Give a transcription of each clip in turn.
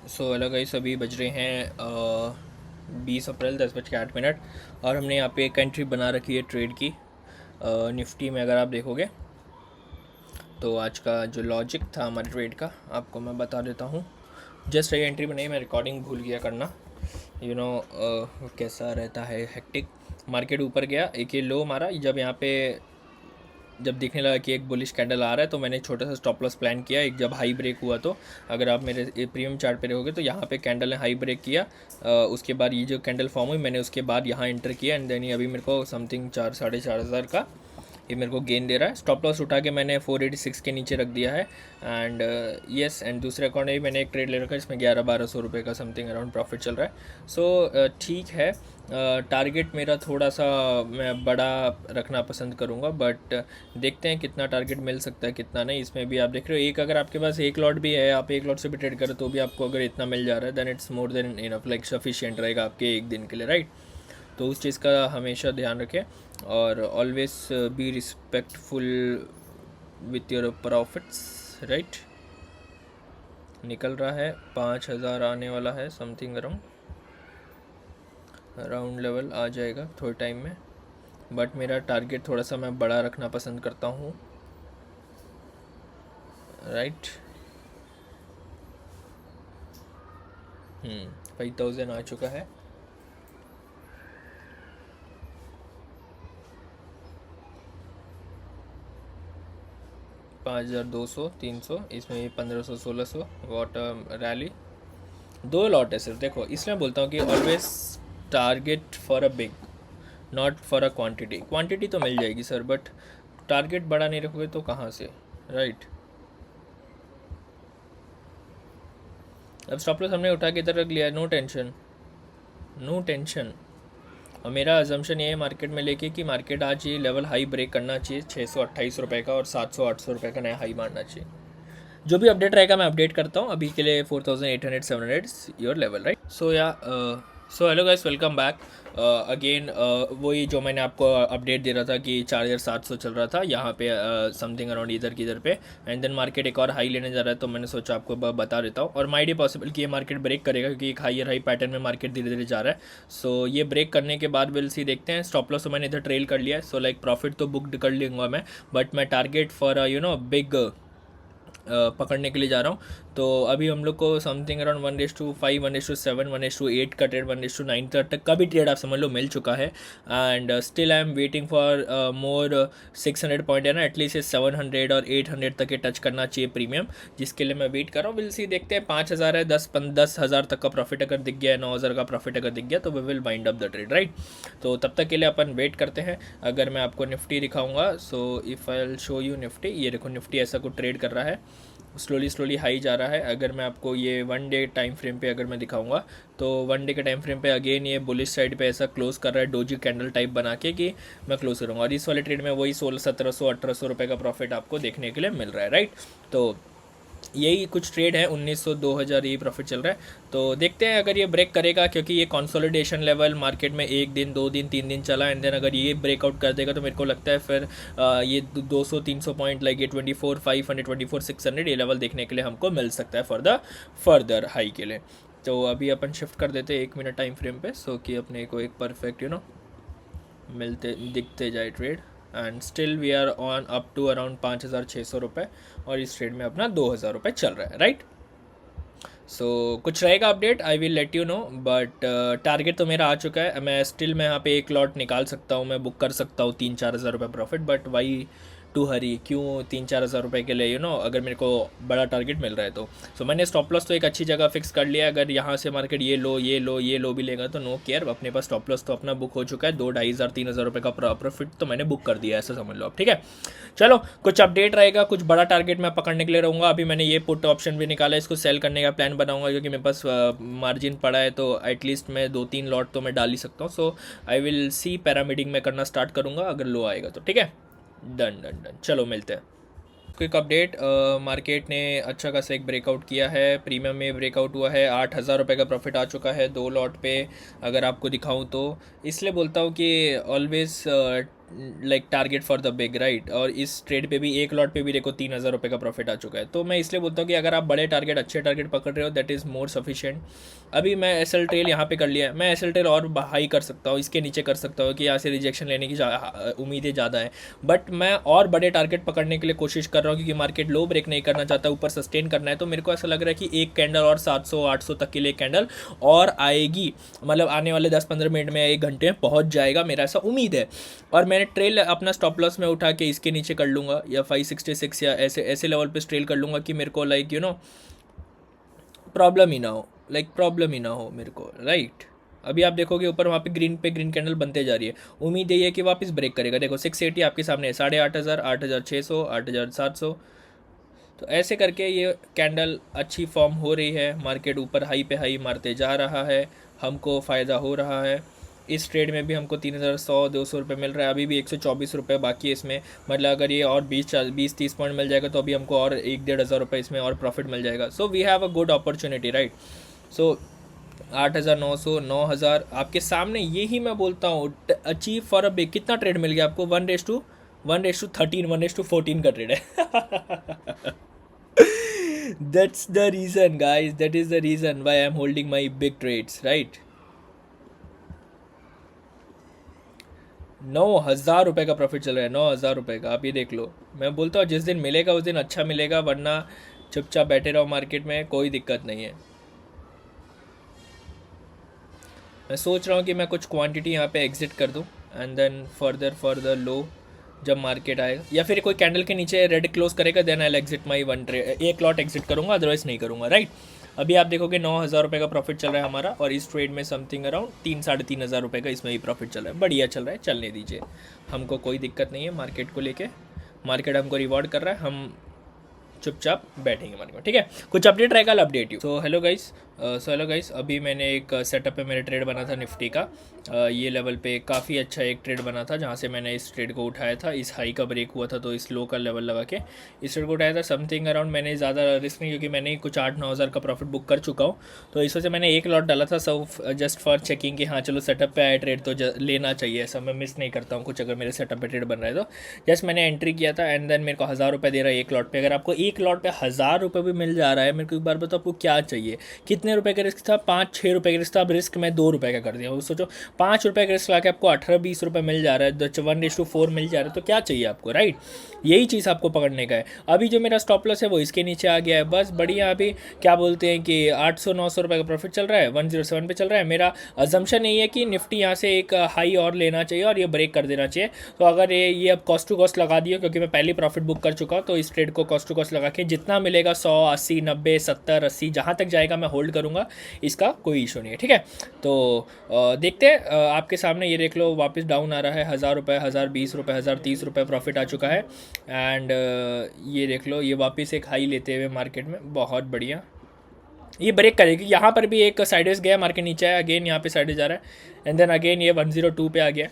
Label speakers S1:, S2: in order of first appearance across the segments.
S1: So hello guys, अभी बज रहे हैं 20 अप्रैल 10:08। और हमने यहाँ पे एक एंट्री बना रखी है ट्रेड की। निफ्टी में अगर आप देखोगे तो आज का जो लॉजिक था हमारे ट्रेड का आपको मैं बता देता हूँ। जस्ट ये एंट्री बनाई, मैं रिकॉर्डिंग भूल गया करना। कैसा रहता है, हेक्टिक। मार्केट ऊपर गया, एक ये लो मारा। जब यहाँ पे जब दिखने लगा कि एक बुलिश कैंडल आ रहा है तो मैंने छोटा सा स्टॉप लॉस प्लान किया। एक जब हाई ब्रेक हुआ तो अगर आप मेरे प्रीमियम चार्ट पे रहोगे तो यहाँ पे कैंडल ने हाई ब्रेक किया। उसके बाद ये जो कैंडल फॉर्म हुई मैंने उसके बाद यहाँ एंटर किया एंड देन अभी मेरे को समथिंग 4-4.5 हज़ार का ये मेरे को गेन दे रहा है। स्टॉप लॉस उठा के मैंने 486 के नीचे रख दिया है। एंड यस, एंड दूसरे अकाउंट में भी मैंने एक ट्रेड ले रखा है, इसमें 1100-1200 रुपये का समथिंग अराउंड प्रॉफिट चल रहा है। सो ठीक है। टारगेट मेरा थोड़ा सा मैं बड़ा रखना पसंद करूँगा, बट देखते हैं कितना टारगेट मिल सकता है कितना नहीं। इसमें भी आप देख रहे हो, एक अगर आपके पास एक लॉट भी है, आप एक लॉट से भी ट्रेड करो तो भी आपको अगर इतना मिल जा रहा है then it's more than enough, like sufficient रहेगा आपके एक दिन के लिए, राइट। तो उस चीज़ का हमेशा ध्यान रखें और always be respectful with your profits, right. निकल रहा है 5,000 आने वाला है समथिंग अराउंड लेवल आ जाएगा थोड़े टाइम में। बट मेरा टारगेट थोड़ा सा मैं बड़ा रखना पसंद करता हूँ, राइट। 5,000 आ चुका है। 5,200, 300, इसमें 1,500, 1,600 वॉट रैली। दो लॉट है सिर्फ, देखो इसलिए बोलता हूँ कि always target for a big, not for a quantity. Quantity तो मिल जाएगी सर, बट टारगेट बड़ा नहीं रखोगे तो कहाँ से, राइट। अब स्टॉप लॉस हमने उठा के इधर रख लिया, नो टेंशन, नो टेंशन। और मेरा अजम्पशन ये है मार्केट में लेके कि मार्केट आज ये लेवल हाई ब्रेक करना चाहिए 628 रुपये का, और 700-800 रुपये का नया हाई मारना चाहिए। जो भी अपडेट रहेगा मैं अपडेट करता हूँ। अभी के लिए 4,800-700 your level, right. So hello guys, welcome back again. वही जो मैंने आपको अपडेट दे रहा था कि 4,700 चल रहा था यहाँ पे समथिंग अराउंड इधर की इधर पे, एंड देन मार्केट एक और हाई लेने जा रहा है। तो मैंने सोचा आपको बता देता हूँ, और माइट ही पॉसिबल कि ये मार्केट ब्रेक करेगा क्योंकि एक हाई हाई पैटर्न में मार्केट धीरे धीरे जा रहा है। सो ये ब्रेक करने के बाद विल सी, देखते हैं। स्टॉप लॉस तो मैंने इधर ट्रेल कर लिया है, सो लाइक प्रॉफिट तो बुकड कर लूँगा मैं, बट मैं टारगेट फॉर बिग पकड़ने के लिए जा रहा हूँ। तो अभी हम लोग को समथिंग अराउंड 1:5, 1:7, 1:8 का ट्रेड, 1:9 तक का भी ट्रेड आप समझ लो मिल चुका है। And still I am waiting for more 600 point है ना, एटलीस्ट 700 और 800 तक के टच करना चाहिए प्रीमियम, जिसके लिए मैं वेट कर रहा हूँ। विल सी, देखते हैं। 5,000 है, 10,000 तक का प्रॉफिट अगर दिख गया, 9,000 का प्रॉफिट अगर दिख गया तो we will bind up the trade, right. तो तब तक के लिए अपन वेट करते हैं। अगर मैं आपको निफ्टी दिखाऊंगा, so if I will show you Nifty, ये देखो निफ्टी ऐसा कुछ ट्रेड कर रहा है, स्लोली स्लोली हाई जा रहा है। अगर मैं आपको ये 1 डे टाइम फ्रेम पे अगर मैं दिखाऊंगा तो 1 डे के टाइम फ्रेम पे अगेन ये बुलिश साइड पे ऐसा क्लोज कर रहा है, डोजी कैंडल टाइप बना के, कि मैं क्लोज करूँगा। और इस वाले ट्रेड में वही 1600-1700-1800 रुपये का प्रॉफिट आपको देखने के लिए मिल रहा है, राइट। तो यही कुछ ट्रेड है, 1900, 2000 यही प्रॉफिट चल रहा है। तो देखते हैं अगर ये ब्रेक करेगा, क्योंकि ये कंसोलिडेशन लेवल मार्केट में 1 दिन, 2 दिन, 3 दिन चला, एंड देन अगर ये ब्रेकआउट कर देगा तो मेरे को लगता है फिर ये 200-300 पॉइंट, लाइक ये 24,500, 24,600 ये लेवल देखने के लिए हमको मिल सकता है फॉर द फर्दर हाई के लिए। तो अभी अपन शिफ्ट कर देते हैं 1 मिनट टाइम फ्रेम पे, सो कि अपने को एक परफेक्ट मिलते दिखते जाए trade. And still we are on up to around 5,600 रुपये, और इस ट्रेड में अपना 2,000 रुपये चल रहा है, राइट। सो कुछ रहेगा update, I will let you no, but target तो मेरा आ चुका है। मैं यहाँ पे एक लॉट निकाल सकता हूँ, मैं बुक कर सकता हूँ 3-4 हज़ार रुपये प्रॉफिट, बट वाई टू हरी, क्यों 3-4 हज़ार रुपये के लिए अगर मेरे को बड़ा टारगेट मिल रहा है तो। सो मैंने स्टॉप लॉस तो एक अच्छी जगह फिक्स कर लिया है। अगर यहाँ से मार्केट ये लो भी लेगा तो नो केयर, अपने पास स्टॉप लॉस तो अपना बुक हो चुका है। 2-2,500-3,000 रुपये का प्रॉफिट तो मैंने बुक कर दिया है, ऐसा समझ लो आप, ठीक है। चलो, कुछ अपडेट रहेगा, कुछ बड़ा टारगेट मैं पकड़ने के लिए रहूँगा। अभी मैंने ये पुट ऑप्शन भी निकाला है, इसको सेल करने का प्लान बनाऊंगा क्योंकि मेरे पास मार्जिन पड़ा है, तो एटलीस्ट मैं 2-3 लॉट तो मैं डाल ही सकता हूँ। सो आई विल सी, पैरामीडिंग में करना स्टार्ट करूँगा अगर लो आएगा तो, ठीक है। डन डन डन, चलो मिलते हैं। क्विक अपडेट, मार्केट ने अच्छा खासा एक ब्रेकआउट किया है, प्रीमियम में ब्रेकआउट हुआ है, 8,000 रुपये का प्रॉफिट आ चुका है 2 लॉट पे, अगर आपको दिखाऊं तो। इसलिए बोलता हूँ कि always like target for the big right, और इस ट्रेड पे भी एक लॉट पे भी देखो 3,000 रुपये का प्रॉफिट आ चुका है। तो मैं इसलिए बोलता हूँ कि अगर आप बड़े टारगेट अच्छे टारगेट पकड़ रहे हो दैट इज़ मोर सफिशिएंट। अभी मैं एस एल ट्रेल यहाँ पे कर लिया है, मैं एस एल ट्रेल और हाई कर सकता हूँ, इसके नीचे कर सकता हूँ कि यहाँ से रिजेक्शन लेने की उम्मीदें ज़्यादा है, बट मैं और बड़े टारगेट पकड़ने के लिए कोशिश कर रहा हूँ क्योंकि मार्केट लो ब्रेक नहीं करना चाहता, ऊपर सस्टेन करना है। तो मेरे को ऐसा लग रहा है कि एक कैंडल और 700-800 तक के लिए कैंडल और आएगी, मतलब आने वाले 10-15 मिनट में 1 घंटे में पहुँच जाएगा, मेरा ऐसा उम्मीद है। और मैंने ट्रेल अपना स्टॉप लॉस में उठा के इसके नीचे कर लूँगा या 566 या ऐसे ऐसे लेवल पे ट्रेल कर लूँगा कि मेरे को लाइक प्रॉब्लम ही ना हो, प्रॉब्लम ही ना हो मेरे को, राइट। अभी आप देखोगे ऊपर वहाँ पे ग्रीन कैंडल बनते जा रही है, उम्मीद यही है कि वापस ब्रेक करेगा। देखो 680 आपके सामने है, 8,500, 8,600, 8,700। तो ऐसे करके ये कैंडल अच्छी फॉर्म हो रही है, मार्केट ऊपर हाई पे हाई मारते जा रहा है, हमको फ़ायदा हो रहा है। इस ट्रेड में भी हमको 3,100-200 रुपये मिल रहा है, अभी भी 124 रुपये बाकी है इसमें, मतलब अगर ये और 20-30 पॉइंट मिल जाएगा तो अभी हमको और 1-1,500 रुपये इसमें और प्रॉफिट मिल जाएगा। So we have a good opportunity right. So 8,900, 9,000 आपके सामने, यही मैं बोलता हूँ अचीव फॉर अ बिग। कितना ट्रेड मिल गया आपको? 1:13, 1:14 का ट्रेड है। That's the reason guys, that is the reason why I'm holding my big trades right। 9,000 रुपये का प्रॉफिट चल रहा है, 9,000 रुपये का। आप ये देख लो, मैं बोलता हूँ जिस दिन मिलेगा उस दिन अच्छा मिलेगा, वरना चुपचाप बैठे रहो मार्केट में, कोई दिक्कत नहीं है। मैं सोच रहा हूँ कि मैं कुछ क्वांटिटी यहाँ पे एग्जिट कर दूँ एंड देन फर्दर लो जब मार्केट आएगा, या फिर कोई कैंडल के नीचे रेड क्लोज करेगा then I exit my one trade, एक लॉट एग्जिट करूँगा, अदरवाइज नहीं करूँगा राइट। अभी आप देखोगे 9,000 रुपये का प्रॉफिट चल रहा है हमारा, और इस ट्रेड में समथिंग अराउंड 3-3,500 रुपये का इसमें भी प्रॉफिट चल रहा है। बढ़िया चल रहा है, चलने दीजिए, हमको कोई दिक्कत नहीं है मार्केट को लेके। मार्केट हमको रिवॉर्ड कर रहा है, हम चुपचाप बैठेंगे मार्केट में, ठीक है। कुछ अपडेट रहेगा, update you. So hello guys, अभी मैंने एक सेटअप पे मेरे ट्रेड बना था निफ्टी का, ये लेवल पे काफ़ी अच्छा एक ट्रेड बना था जहाँ से मैंने इस ट्रेड को उठाया था। इस हाई का ब्रेक हुआ था तो इस लो का लेवल लगा के इस ट्रेड को उठाया था। समथिंग अराउंड, मैंने ज़्यादा रिस्क नहीं, क्योंकि मैंने कुछ 8-9 हज़ार का प्रॉफिट बुक कर चुका हूँ, तो इस वजह से मैंने एक लॉट डाला था सब जस्ट फॉर चेकिंग कि हाँ चलो सेटअप पे आया ट्रेड तो लेना चाहिए, ऐसा मैं मिस नहीं करता हूँ कुछ अगर मेरे सेटअप पे ट्रेड बन रहा है तो। जस्ट मैंने एंट्री किया था एंड देन मेरे को 1,000 रुपये दे रहा है एक लॉट पे। अगर आपको एक लॉट पे 1,000 रुपये भी मिल जा रहा है, मेरे को एक बार बताओ आपको क्या चाहिए। कितने रुपए का रिस्क था? 5-6 रुपये का रिस्क था। अब रिस्क मैं 2 रुपये का कर दिया। वो सोचो 5 रुपये का रिस्क ला के आपको 18-20 रुपये मिल जा रहा है, 1:4 मिल जा रहा है, तो क्या चाहिए आपको राइट। यही चीज़ आपको पकड़ने का है। अभी जो मेरा स्टॉप लॉस है वो इसके नीचे आ गया है, बस बढ़िया। अभी क्या बोलते हैं कि 800-900 रुपये का प्रॉफिट चल रहा है, 107 पे चल रहा है। मेरा अजम्पशन यही है कि निफ्टी यहाँ से एक हाई और लेना चाहिए और ये ब्रेक कर देना चाहिए। तो अगर ये अब कॉस्ट टू कॉस्ट लगा दिया, क्योंकि मैं पहले प्रॉफिट बुक कर चुका हूँ, तो इस ट्रेड को कॉस्ट टू कॉस्ट लगा के जितना मिलेगा 100, 80, 90, 70, 80 जहाँ तक जाएगा मैं होल्ड करूँगा, इसका कोई इशू नहीं है, ठीक है। तो देखते हैं, आपके सामने ये देख लो वापस डाउन आ रहा है, 1,000 रुपये, 1,020 रुपये, 1,030 रुपये प्रॉफिट आ चुका है। एंड ये देख लो ये वापस एक हाई लेते हुए मार्केट में, बहुत बढ़िया ये ब्रेक करेगी। यहाँ पर भी एक साइडवेज गया, मार्केट नीचे आया, अगेन यहाँ पे साइडवेज जा रहा है एंड देन अगेन ये 102 पे आ गया,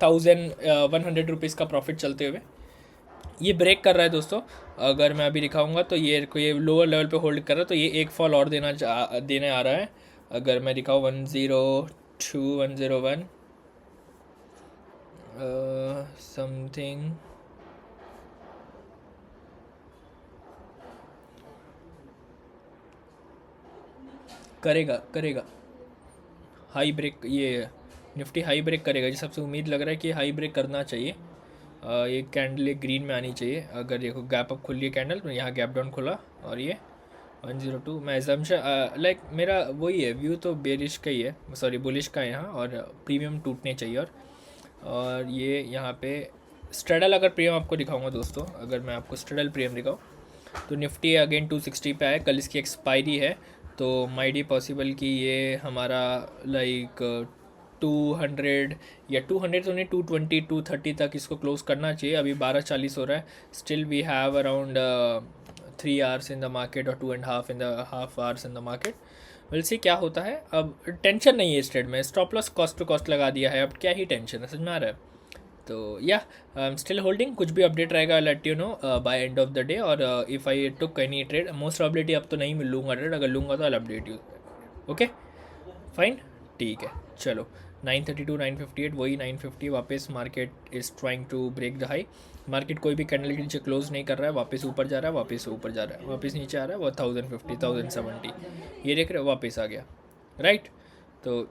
S1: 1,100 रुपीज़ का प्रॉफिट चलते हुए ये ब्रेक कर रहा है दोस्तों। अगर मैं अभी दिखाऊंगा तो ये लोअर लेवल पे होल्ड कर रहा है, तो ये एक फॉल और देने आ रहा है। अगर मैं दिखाऊँ 102, 101 समथिंग, करेगा हाई ब्रेक, ये निफ्टी हाई ब्रेक करेगा, जिस सबसे उम्मीद लग रहा है कि हाई ब्रेक करना चाहिए। ये कैंडल एक ग्रीन में आनी चाहिए। अगर देखो गैप अप खुल रही है कैंडल, तो यहाँ गैप डाउन खुला और ये 102, मैं एजम्पशन लाइक मेरा वही है, व्यू तो बेरिश का ही है, सॉरी बुलिश का है यहाँ, और प्रीमियम टूटने चाहिए। और ये यहाँ पे स्ट्रेडल अगर प्रीमियम आपको दिखाऊंगा दोस्तों, अगर मैं आपको स्ट्रेडल प्रीमियम दिखाऊँ तो निफ्टी अगेन 260 पे आए, कल इसकी एक्सपायरी है, तो माइट ही पॉसिबल कि ये हमारा लाइक 200 या 200 तो नहीं, 220, 230 तक इसको क्लोज करना चाहिए। अभी 12:40 हो रहा है, still we have around 3 hours in the market और 2.5 hours in the market. Will see क्या होता है। अब टेंशन नहीं है इस ट्रेड में, stop loss cost to cost लगा दिया है, अब क्या ही टेंशन है, समझ में आ रहा है। तो या आई एम स्टिल होल्डिंग, कुछ भी अपडेट रहेगा let you know by end of the day, और if I took any trade, most probability अब तो नहीं लूँगा ट्रेड, अगर लूँगा तो I update you. Okay fine, ठीक है, चलो 932 958 वही 950 वापस market is trying to break the high. Market कोई भी कैंडल के नीचे क्लोज नहीं कर रहा है, वापस ऊपर जा रहा है, वापस ऊपर जा रहा है, वापस नीचे आ रहा है, वो 1050 1070 ये देख रहे हो वापस आ गया, राइट। तो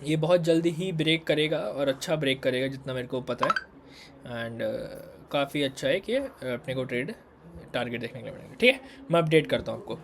S1: ये बहुत जल्दी ही ब्रेक करेगा और अच्छा ब्रेक करेगा जितना मेरे को पता है। एंड काफ़ी अच्छा है कि अपने को ट्रेड टारगेट देखने के लिए मिलेगा। ठीक है, मैं अपडेट करता हूँ आपको।